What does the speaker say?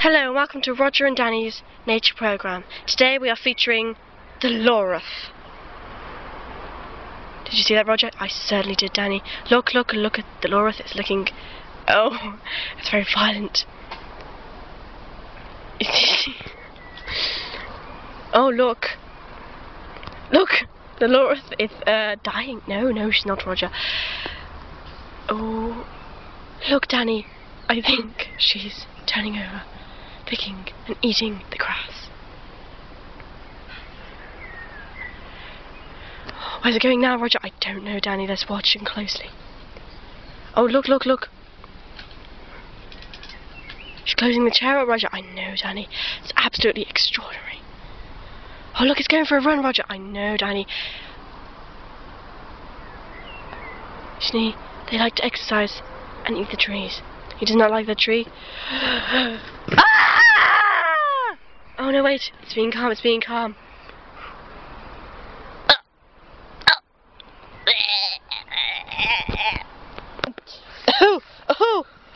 Hello and welcome to Roger and Danny's nature program. Today we are featuring the loris. Did you see that, Roger? I certainly did, Danny. Look at the loris. It's looking... oh, it's very violent. Oh, look. Look, the loris is dying. No, she's not, Roger. Oh, look, Danny. I think she's turning over, picking and eating the grass. Where's it going now, Roger? I don't know, Danny. Let's watch him closely. Oh, look. She's closing the chair up, Roger. I know, Danny. It's absolutely extraordinary. Oh, look, it's going for a run, Roger. I know, Danny. Shnee, they like to exercise and eat the trees. He does not like the tree. Ah! Oh no, wait. It's being calm.